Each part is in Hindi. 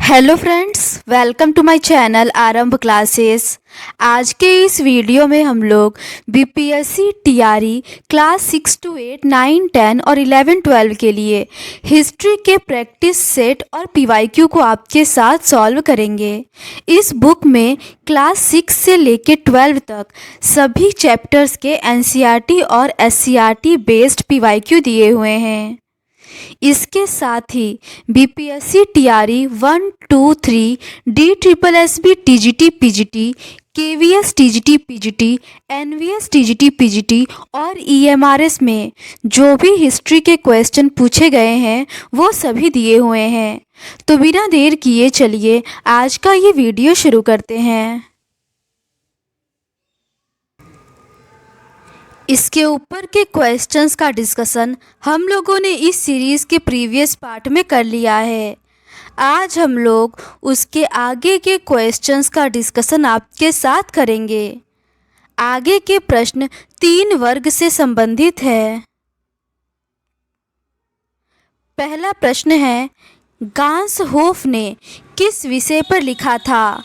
Hello friends, welcome to my channel Aarambh classes. आज के इस वीडियो में हम लोग बीपीएससी टीआरई क्लास 6 to 8, 9, 10 और 11, 12 के लिए हिस्ट्री के प्रैक्टिस सेट और पीवाईक्यू को आपके साथ सॉल्व करेंगे। इस बुक में क्लास 6 से लेके 12 तक सभी चैप्टर्स के एनसीईआरटी और एससीईआरटी बेस्ड पीवाईक्यू दिए हुए हैं। इसके साथ ही BPSC TRE 1, 2, 3, DSSB TGT PGT, KVS TGT PGT, NVS TGT PGT और ईएमआरएस में जो भी हिस्ट्री के क्वेश्चन पूछे गए हैं वो सभी दिए हुए हैं। तो बिना देर किए चलिए आज का ये वीडियो शुरू करते हैं। इसके ऊपर के क्वेश्चंस का डिस्कशन हम लोगों ने इस सीरीज़ के प्रीवियस पार्ट में कर लिया है। आज हम लोग उसके आगे के क्वेश्चंस का डिस्कशन आपके साथ करेंगे। आगे के प्रश्न 3 वर्ग से संबंधित है। पहला प्रश्न है, गांस होफ ने किस विषय पर लिखा था?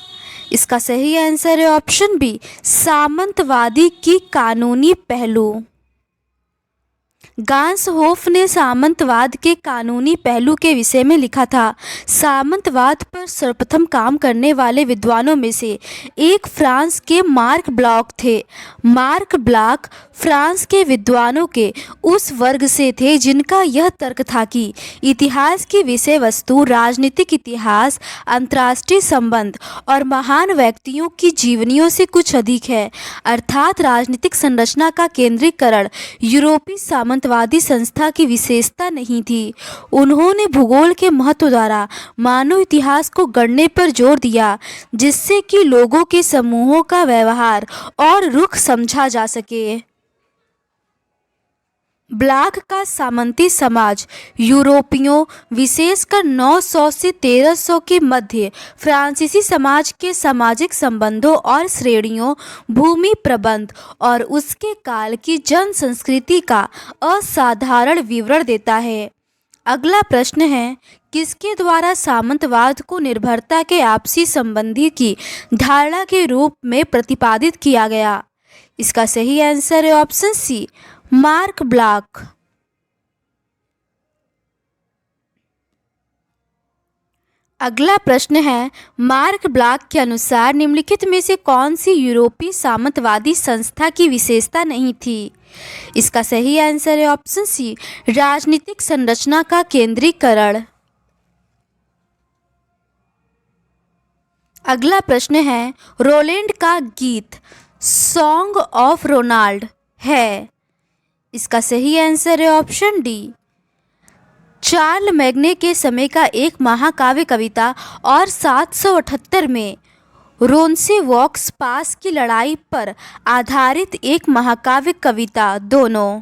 इसका सही आंसर है ऑप्शन बी, सामंतवादी की कानूनी पहलू। गांस होफ ने सामंतवाद के कानूनी पहलू के विषय में लिखा था। सामंतवाद पर सर्वप्रथम काम करने वाले विद्वानों में से एक फ्रांस के मार्क ब्लॉक थे। मार्क ब्लॉक फ्रांस के विद्वानों के उस वर्ग से थे जिनका यह तर्क था कि इतिहास की विषय वस्तु राजनीतिक इतिहास, अंतर्राष्ट्रीय संबंध और महान व्यक्तियों की जीवनियों से कुछ अधिक है, अर्थात राजनीतिक संरचना का केंद्रीकरण यूरोपीय सामंतवादी संस्था की विशेषता नहीं थी। उन्होंने भूगोल के महत्व द्वारा मानव इतिहास को गढ़ने पर जोर दिया, जिससे कि लोगों के समूहों का व्यवहार और रुख समझा जा सके। ब्लॉक का सामंती समाज यूरोपियों, विशेषकर 900 से 1300 के मध्य फ्रांसीसी समाज के सामाजिक संबंधों और श्रेणियों, भूमि प्रबंध और उसके काल की जन संस्कृति का असाधारण विवरण देता है। अगला प्रश्न है, किसके द्वारा सामंतवाद को निर्भरता के आपसी संबंधी की धारणा के रूप में प्रतिपादित किया गया? इसका सही आंसर है ऑप्शन सी, मार्क ब्लॉक। अगला प्रश्न है, मार्क ब्लॉक के अनुसार निम्नलिखित में से कौन सी यूरोपीय सामंतवादी संस्था की विशेषता नहीं थी? इसका सही आंसर है ऑप्शन सी, राजनीतिक संरचना का केंद्रीकरण। अगला प्रश्न है, रोलैंड का गीत सॉन्ग ऑफ रोनाल्ड है? इसका सही आंसर है ऑप्शन डी, चार्ल मैग्ने के समय का एक महाकाव्य कविता और 778 में रोन्सेवॉक्स पास की लड़ाई पर आधारित एक महाकाव्य कविता दोनों।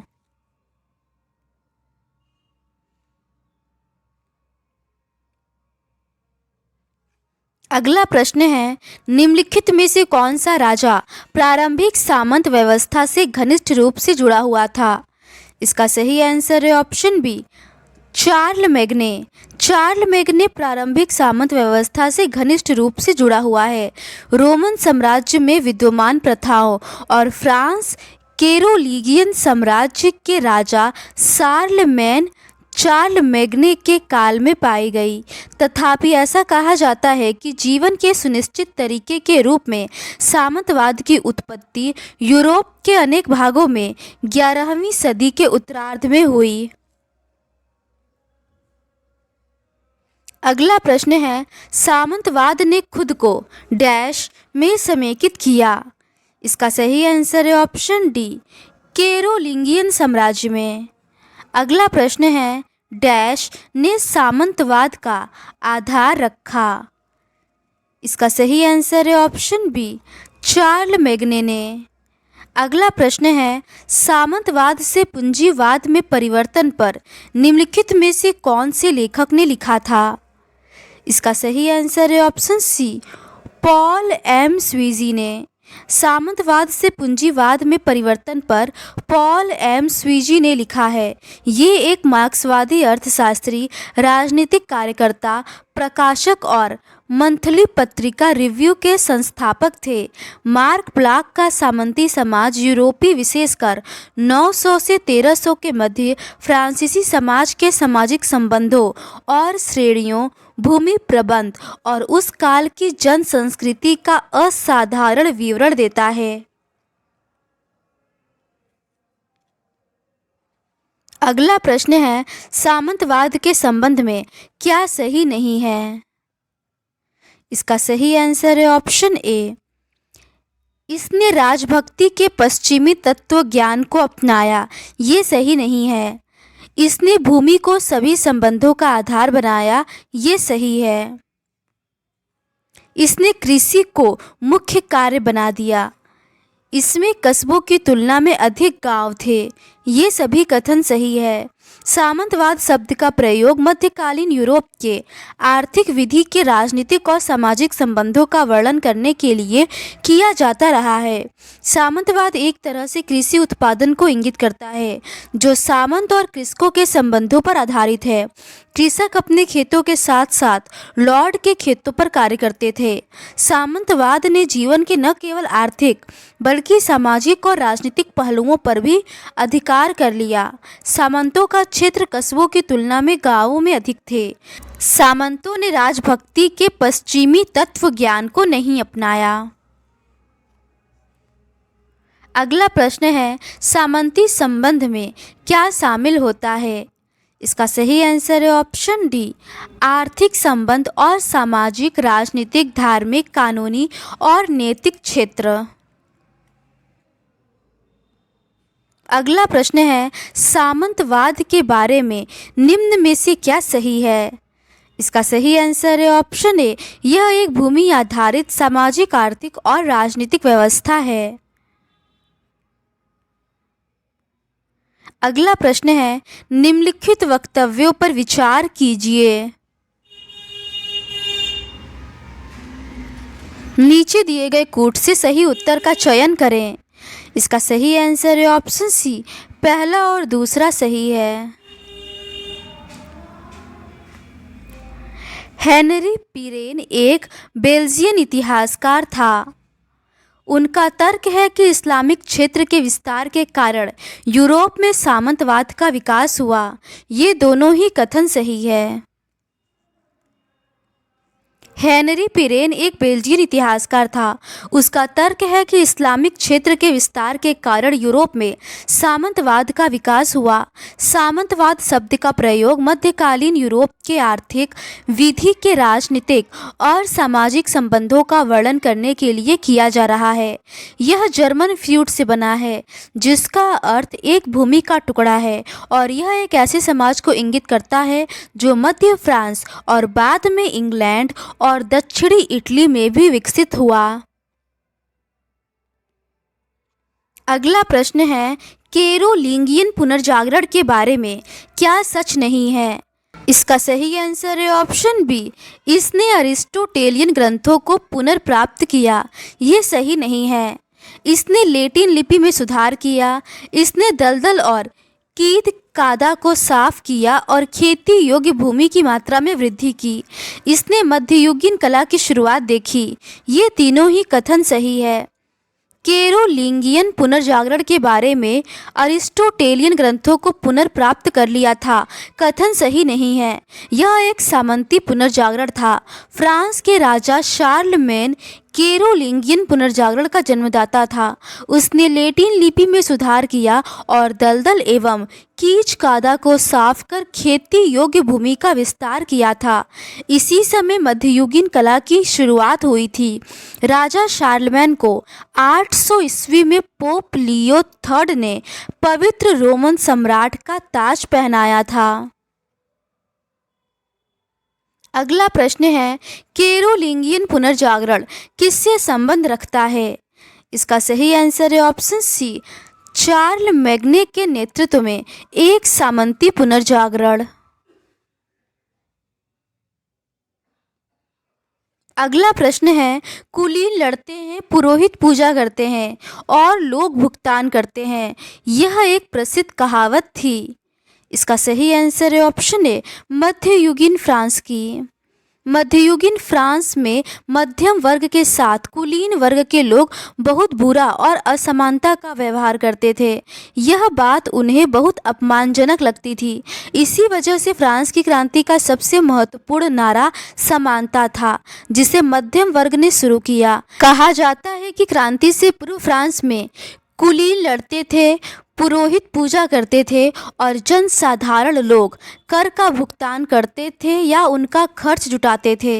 अगला प्रश्न है, निम्नलिखित में से कौन सा राजा प्रारंभिक सामंत व्यवस्था से घनिष्ठ रूप से जुड़ा हुआ था? इसका सही आंसर है ऑप्शन बी, चार्ल मैग्ने। चार्ल मैग्ने प्रारंभिक सामंत व्यवस्था से घनिष्ठ रूप से जुड़ा हुआ है। रोमन साम्राज्य में विद्यमान प्रथाओं और फ्रांस कैरोलिंगियन साम्राज्य के राजा शार्लमेन चार्ल मैग्ने के काल में पाई गई। तथापि ऐसा कहा जाता है कि जीवन के सुनिश्चित तरीके के रूप में सामंतवाद की उत्पत्ति यूरोप के अनेक भागों में 11वीं सदी के उत्तरार्ध में हुई। अगला प्रश्न है, सामंतवाद ने खुद को डैश में समेकित किया? इसका सही आंसर है ऑप्शन डी, कैरोलिंगियन साम्राज्य में। अगला प्रश्न है, डैश ने सामंतवाद का आधार रखा? इसका सही आंसर है ऑप्शन बी, चार्ल मैग्ने ने। अगला प्रश्न है, सामंतवाद से पूंजीवाद में परिवर्तन पर निम्नलिखित में से कौन से लेखक ने लिखा था? इसका सही आंसर है ऑप्शन सी, पॉल एम स्वीजी ने। सामंतवाद से पूंजीवाद में परिवर्तन पर पॉल एम स्वीजी ने लिखा है। ये एक मार्क्सवादी अर्थशास्त्री, राजनीतिक कार्यकर्ता, प्रकाशक और मंथली पत्रिका रिव्यू के संस्थापक थे। मार्क ब्लाक का सामंती समाज यूरोपीय विशेषकर 900 से 1300 के मध्य फ्रांसीसी समाज के सामाजिक संबंधों और श्रेणियों, भूमि प्रबंध और उस काल की जन संस्कृति का असाधारण विवरण देता है। अगला प्रश्न है, सामंतवाद के संबंध में क्या सही नहीं है? इसका सही आंसर है ऑप्शन ए। इसने राजभक्ति के पश्चिमी तत्व ज्ञान को अपनाया, ये सही नहीं है। इसने भूमि को सभी संबंधों का आधार बनाया, ये सही है। इसने कृषि को मुख्य कार्य बना दिया। इसमें कस्बों की तुलना में अधिक गांव थे, ये सभी कथन सही है। सामंतवाद शब्द का प्रयोग मध्यकालीन यूरोप के आर्थिक विधि के राजनीतिक और सामाजिक संबंधों का वर्णन करने के लिए किया जाता रहा है। सामंतवाद एक तरह से कृषि उत्पादन को इंगित करता है, जो सामंत और कृषकों के संबंधों पर आधारित है। कृषक अपने खेतों के साथ साथ लॉर्ड के खेतों पर कार्य करते थे। सामंतवाद ने जीवन के न केवल आर्थिक बल्कि सामाजिक और राजनीतिक पहलुओं पर भी अधिकार कर लिया। सामंतों का क्षेत्र कस्बों की तुलना में गांवों में अधिक थे। सामंतों ने राजभक्ति के पश्चिमी तत्व ज्ञान को नहीं अपनाया। अगला प्रश्न है, सामंती संबंध में क्या शामिल होता है? इसका सही आंसर है ऑप्शन डी, आर्थिक संबंध और सामाजिक, राजनीतिक, धार्मिक, कानूनी और नैतिक क्षेत्र। अगला प्रश्न है, सामंतवाद के बारे में निम्न में से क्या सही है? इसका सही आंसर है ऑप्शन ए, यह एक भूमि आधारित सामाजिक, आर्थिक और राजनीतिक व्यवस्था है। अगला प्रश्न है, निम्नलिखित वक्तव्यों पर विचार कीजिए। नीचे दिए गए कूट से सही उत्तर का चयन करें। इसका सही आंसर है ऑप्शन सी, पहला और दूसरा सही है। हेनरी पिरेन एक बेल्जियन इतिहासकार था। उनका तर्क है कि इस्लामिक क्षेत्र के विस्तार के कारण यूरोप में सामंतवाद का विकास हुआ। ये दोनों ही कथन सही है। हेनरी पिरेन एक बेल्जियन इतिहासकार था। उसका तर्क है कि इस्लामिक क्षेत्र के विस्तार के कारण यूरोप में सामंतवाद का विकास हुआ। सामंतवाद शब्द का प्रयोग मध्यकालीन यूरोप के आर्थिक, विधि के राजनीतिक और सामाजिक संबंधों का वर्णन करने के लिए किया जा रहा है। यह जर्मन फ्यूड से बना है, जिसका अर्थ एक भूमि का टुकड़ा है, और यह एक ऐसे समाज को इंगित करता है जो मध्य फ्रांस और बाद में इंग्लैंड और दक्षिणी इटली में भी विकसित हुआ। अगला प्रश्न है, कैरोलिंगियन पुनर्जागरण के बारे में क्या सच नहीं है? इसका सही आंसर है ऑप्शन बी, इसने अरिस्टोटेलियन ग्रंथों को पुनर्प्राप्त किया। ये सही नहीं है। इसने लैटिन लिपि में सुधार किया। इसने दलदल और कीट कादा को साफ किया और खेती योग्य भूमि की मात्रा में वृद्धि की। इसने मध्ययुगीन कला की शुरुआत देखी। ये तीनों ही कथन सही है। कैरोलिंगियन पुनर्जागरण के बारे में अरिस्टोटेलियन ग्रंथों को पुनर्प्राप्त कर लिया था, कथन सही नहीं है। यह एक सामंती पुनर्जागरण था। फ्रांस के राजा शार्लमेन कैरोलिंगियन पुनर्जागरण का जन्मदाता था। उसने लैटिन लिपि में सुधार किया और दलदल एवं कीच कादा को साफ कर खेती योग्य भूमि का विस्तार किया था। इसी समय मध्ययुगीन कला की शुरुआत हुई थी। राजा शार्लमेन को 800 ईस्वी में पोप लियो III ने पवित्र रोमन सम्राट का ताज पहनाया था। अगला प्रश्न है, कैरोलिंगियन पुनर्जागरण किससे संबंध रखता है? इसका सही आंसर है ऑप्शन सी, चार्ल मैग्ने के नेतृत्व में एक सामंती पुनर्जागरण। अगला प्रश्न है, कुलीन लड़ते हैं, पुरोहित पूजा करते हैं और लोग भुगतान करते हैं। यह एक प्रसिद्ध कहावत थी। इसका सही आंसर है ऑप्शन ए, मध्ययुगीन फ्रांस की। मध्ययुगीन फ्रांस में मध्यम वर्ग के साथ कुलीन वर्ग के लोग बहुत बुरा और असमानता का व्यवहार करते थे। यह बात उन्हें बहुत अपमानजनक लगती थी। इसी वजह से फ्रांस की क्रांति का सबसे महत्वपूर्ण नारा समानता था, जिसे मध्यम वर्ग ने शुरू किया। कहा जाता है कि क्रांति से पूर्व फ्रांस में कुलीन लड़ते थे, पुरोहित पूजा करते थे और जनसाधारण लोग कर का भुगतान करते थे या उनका खर्च जुटाते थे।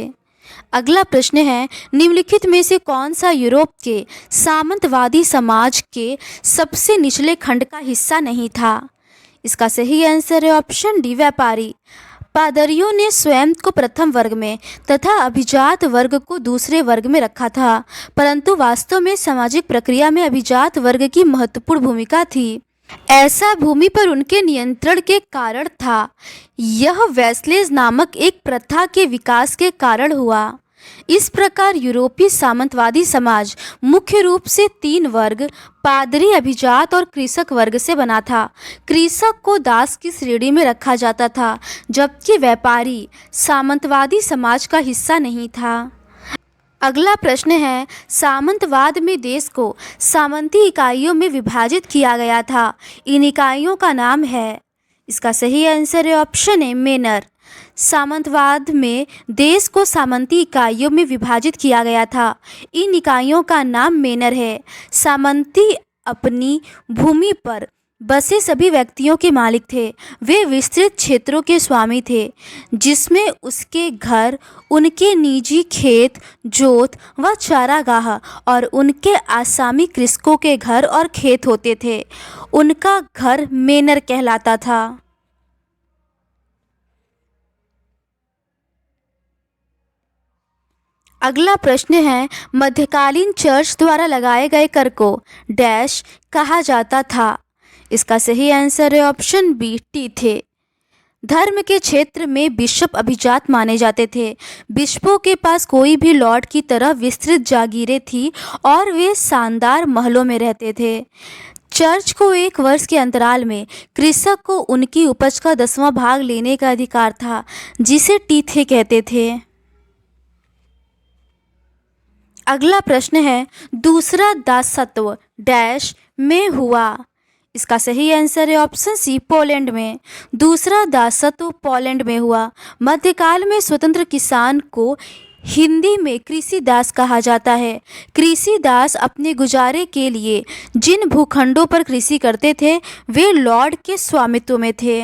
अगला प्रश्न है, निम्नलिखित में से कौन सा यूरोप के सामंतवादी समाज के सबसे निचले खंड का हिस्सा नहीं था? इसका सही आंसर है ऑप्शन डी, व्यापारी। पादरियों ने स्वयं को प्रथम वर्ग में तथा अभिजात वर्ग को दूसरे वर्ग में रखा था, परंतु वास्तव में सामाजिक प्रक्रिया में अभिजात वर्ग की महत्वपूर्ण भूमिका थी। ऐसा भूमि पर उनके नियंत्रण के कारण था। यह वेस्लेज नामक एक प्रथा के विकास के कारण हुआ। इस प्रकार यूरोपीय सामंतवादी समाज मुख्य रूप से तीन वर्ग, पादरी, अभिजात और कृषक वर्ग से बना था। कृषक को दास की श्रेणी में रखा जाता था, जबकि व्यापारी सामंतवादी समाज का हिस्सा नहीं था। अगला प्रश्न है, सामंतवाद में देश को सामंती इकाइयों में विभाजित किया गया था। इन इकाइयों का नाम है, इसका सही आंसर है ऑप्शन ए, मेनर। सामंतवाद में देश को सामंती इकाइयों में विभाजित किया गया था। इन इकाइयों का नाम मेनर है। सामंती अपनी भूमि पर बसे सभी व्यक्तियों के मालिक थे। वे विस्तृत क्षेत्रों के स्वामी थे, जिसमें उसके घर, उनके निजी खेत, जोत व चारागाह और उनके आसामी कृषकों के घर और खेत होते थे। उनका घर मेनर कहलाता था। अगला प्रश्न है, मध्यकालीन चर्च द्वारा लगाए गए कर को डैश कहा जाता था। इसका सही आंसर है ऑप्शन बी, टी थे। धर्म के क्षेत्र में बिशप अभिजात माने जाते थे। बिशपों के पास कोई भी लॉर्ड की तरह विस्तृत जागीरें थी और वे शानदार महलों में रहते थे। चर्च को एक वर्ष के अंतराल में कृषक को उनकी उपज का 10वां भाग लेने का अधिकार था, जिसे टीथे कहते थे। अगला प्रश्न है, दूसरा दासत्व डैश में हुआ। इसका सही आंसर है ऑप्शन सी, पोलैंड में। दूसरा दासत्व पोलैंड में हुआ। मध्यकाल में स्वतंत्र किसान को हिंदी में कृषि दास कहा जाता है। कृषि दास अपने गुजारे के लिए जिन भूखंडों पर कृषि करते थे, वे लॉर्ड के स्वामित्व में थे।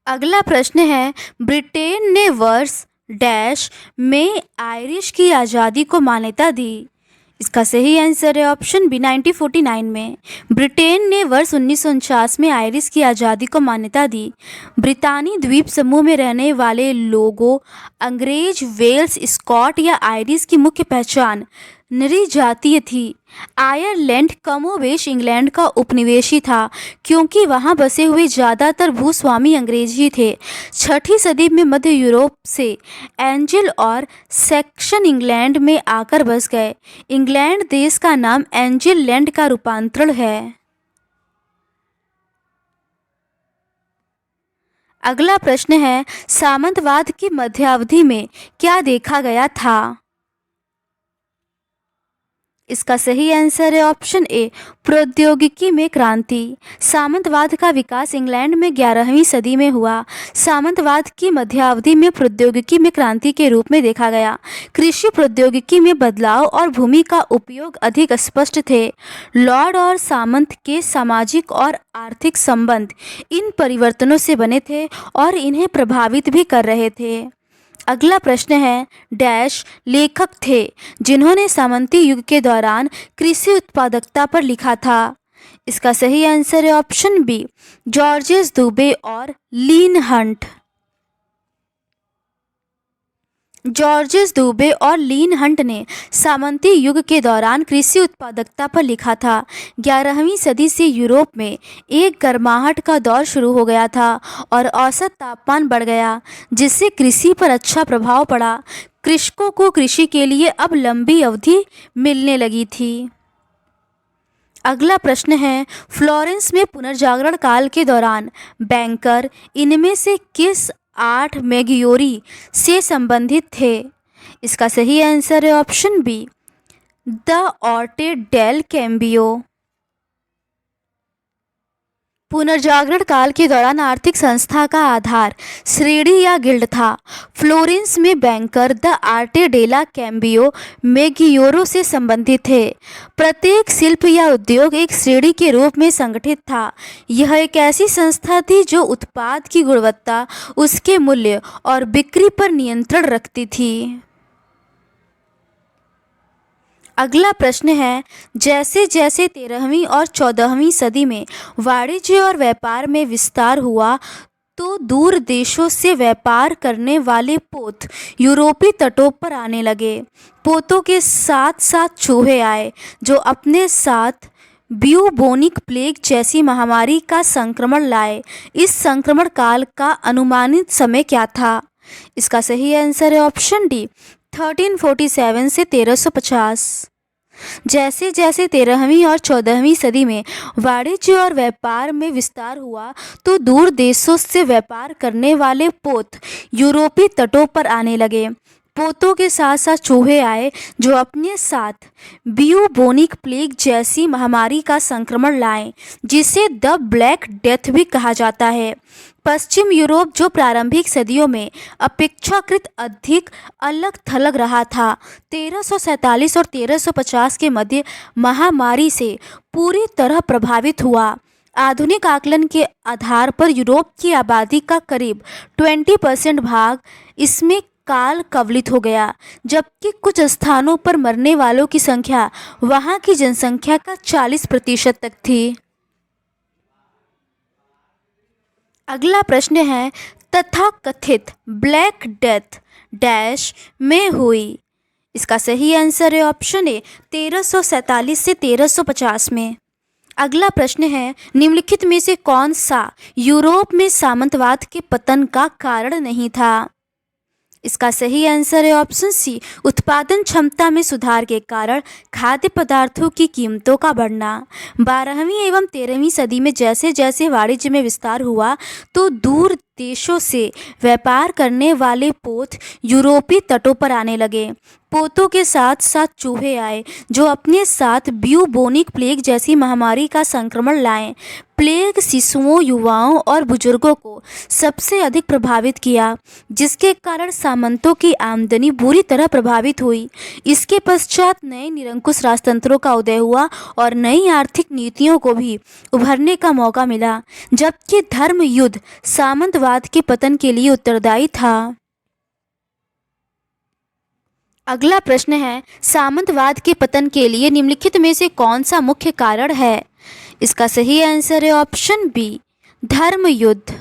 अगला प्रश्न है, ब्रिटेन ने वर्ष डैश में आयरिश की आज़ादी को मान्यता दी। इसका सही आंसर है ऑप्शन बी, 1949 में। ब्रिटेन ने वर्ष 1949 में आयरिश की आज़ादी को मान्यता दी। ब्रितानी द्वीप समूह में रहने वाले लोगों, अंग्रेज, वेल्स, स्कॉट या आयरिश की मुख्य पहचान नृजातीय थी। आयरलैंड कमोवेश इंग्लैंड का उपनिवेशी था, क्योंकि वहां बसे हुए ज़्यादातर भूस्वामी अंग्रेज ही थे। 6ठी सदी में मध्य यूरोप से एंजल और सैक्सन इंग्लैंड में आकर बस गए। इंग्लैंड देश का नाम एंजल लैंड का रूपांतरण है। अगला प्रश्न है, सामंतवाद की मध्यावधि में क्या देखा गया था? इसका सही आंसर है ऑप्शन ए, प्रौद्योगिकी में क्रांति। सामंतवाद का विकास इंग्लैंड में 11वीं सदी में हुआ। सामंतवाद की मध्यावधि में प्रौद्योगिकी में क्रांति के रूप में देखा गया। कृषि प्रौद्योगिकी में बदलाव और भूमि का उपयोग अधिक स्पष्ट थे। लॉर्ड और सामंत के सामाजिक और आर्थिक संबंध इन परिवर्तनों से बने थे और इन्हें प्रभावित भी कर रहे थे। अगला प्रश्न है, डैश लेखक थे जिन्होंने सामंती युग के दौरान कृषि उत्पादकता पर लिखा था। इसका सही आंसर है ऑप्शन बी, जॉर्जेस दुबे और लीन हंट। जॉर्जेस दुबे और लीन हंट ने सामंती युग के दौरान कृषि उत्पादकता पर लिखा था। 11वीं सदी से यूरोप में एक गर्माहट का दौर शुरू हो गया था और औसत तापमान बढ़ गया, जिससे कृषि पर अच्छा प्रभाव पड़ा। कृषकों को कृषि के लिए अब लंबी अवधि मिलने लगी थी। अगला प्रश्न है, फ्लोरेंस में पुनर्जागरण काल के दौरान बैंकर इनमें से किस 8 मेगियोरी से संबंधित थे? इसका सही आंसर है ऑप्शन बी, द ऑर्टे डेल कैम्बियो। पुनर्जागरण काल के दौरान आर्थिक संस्था का आधार श्रेणी या गिल्ड था। फ्लोरेंस में बैंकर द आर्टे डेला कैम्बियो मेगियोरो से संबंधित थे। प्रत्येक शिल्प या उद्योग एक श्रेणी के रूप में संगठित था। यह एक ऐसी संस्था थी जो उत्पाद की गुणवत्ता, उसके मूल्य और बिक्री पर नियंत्रण रखती थी। अगला प्रश्न है, जैसे जैसे 13वीं और 14वीं सदी में वाणिज्य और व्यापार में विस्तार हुआ तो दूर देशों से व्यापार करने वाले पोत यूरोपीय तटों पर आने लगे। पोतों के साथ साथ चूहे आए जो अपने साथ ब्यूबोनिक प्लेग जैसी महामारी का संक्रमण लाए। इस संक्रमण काल का अनुमानित समय क्या था? इसका सही आंसर है ऑप्शन डी, 1347 से 1350। जैसे जैसे 13वीं और 14वीं सदी में वाणिज्य और व्यापार में विस्तार हुआ तो दूर देशों से व्यापार करने वाले पोत यूरोपीय तटों पर आने लगे। पोतों के साथ साथ चूहे आए जो अपने साथ ब्यूबोनिक प्लेग जैसी महामारी का संक्रमण लाए, जिसे द ब्लैक डेथ भी कहा जाता है। पश्चिम यूरोप, जो प्रारंभिक सदियों में अपेक्षाकृत अधिक अलग थलग रहा था, 1347 और 1350 के मध्य महामारी से पूरी तरह प्रभावित हुआ। आधुनिक आकलन के आधार पर यूरोप की आबादी का करीब 20% भाग इसमें काल कवलित हो गया, जबकि कुछ स्थानों पर मरने वालों की संख्या वहां की जनसंख्या का 40% तक थी। अगला प्रश्न है, तथाकथित ब्लैक डेथ डैश में हुई? इसका सही आंसर है ऑप्शन ए, 1347 से 1350 में। अगला प्रश्न है, निम्नलिखित में से कौन सा यूरोप में सामंतवाद के पतन का कारण नहीं था? इसका सही आंसर है ऑप्शन सी, उत्पादन क्षमता में सुधार के कारण खाद्य पदार्थों की कीमतों का बढ़ना। 12वीं एवं 13वीं सदी में जैसे जैसे वाणिज्य में विस्तार हुआ तो दूर देशों से व्यापार करने वाले पोत यूरोपीय तटों पर आने लगे। पोतों के साथ साथ चूहे आए जो अपने साथ ब्यूबोनिक प्लेग जैसी महामारी का संक्रमण लाए। प्लेग शिशुओं, युवाओं और बुजुर्गों को सबसे अधिक प्रभावित किया, जिसके कारण सामंतों की आमदनी बुरी तरह प्रभावित हुई। इसके पश्चात नए निरंकुश राजतंत्रों का उदय हुआ और नई आर्थिक नीतियों को भी उभरने का मौका मिला, जबकि धर्म युद्ध सामंतवाद के पतन के लिए उत्तरदायी था। अगला प्रश्न है, सामंतवाद के पतन के लिए निम्नलिखित में से कौन सा मुख्य कारण है? इसका सही आंसर है ऑप्शन बी, धर्म युद्ध।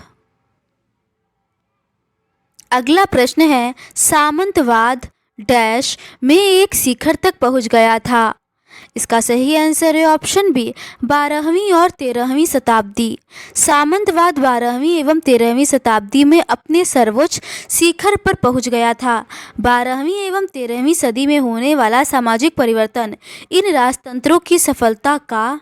अगला प्रश्न है, सामंतवाद डैश में एक शिखर तक पहुंच गया था? इसका सही आंसर है ऑप्शन बी, 12वीं और 13वीं शताब्दी। सामंतवाद 12वीं एवं 13वीं शताब्दी में अपने सर्वोच्च शिखर पर पहुंच गया था। 12वीं एवं 13वीं सदी में होने वाला सामाजिक परिवर्तन इन राजतंत्रों की सफलता का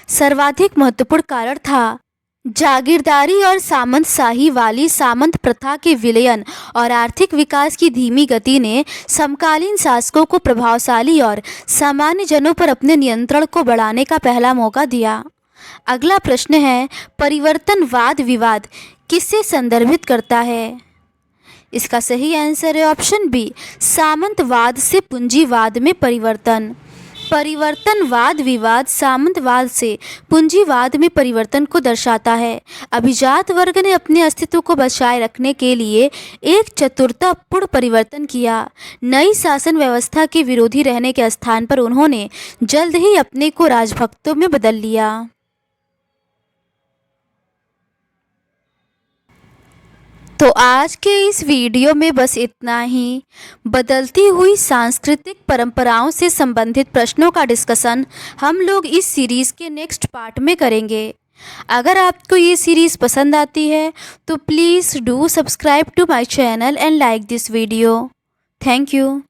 सर्वाधिक महत्वपूर्ण कारण था। जागीरदारी और सामंतशाही वाली सामंत प्रथा के विलयन और आर्थिक विकास की धीमी गति ने समकालीन शासकों को प्रभावशाली और सामान्य जनों पर अपने नियंत्रण को बढ़ाने का पहला मौका दिया। अगला प्रश्न है, परिवर्तनवाद विवाद किससे संदर्भित करता है? इसका सही आंसर है ऑप्शन बी, सामंतवाद से पूंजीवाद में परिवर्तन। परिवर्तनवाद विवाद सामंतवाद से पूंजीवाद में परिवर्तन को दर्शाता है। अभिजात वर्ग ने अपने अस्तित्व को बचाए रखने के लिए एक चतुरतापूर्ण परिवर्तन किया। नई शासन व्यवस्था के विरोधी रहने के स्थान पर उन्होंने जल्द ही अपने को राजभक्तों में बदल लिया। तो आज के इस वीडियो में बस इतना ही। बदलती हुई सांस्कृतिक परंपराओं से संबंधित प्रश्नों का डिस्कशन हम लोग इस सीरीज़ के नेक्स्ट पार्ट में करेंगे। अगर आपको ये सीरीज़ पसंद आती है तो please do subscribe to my channel and like this video. Thank you.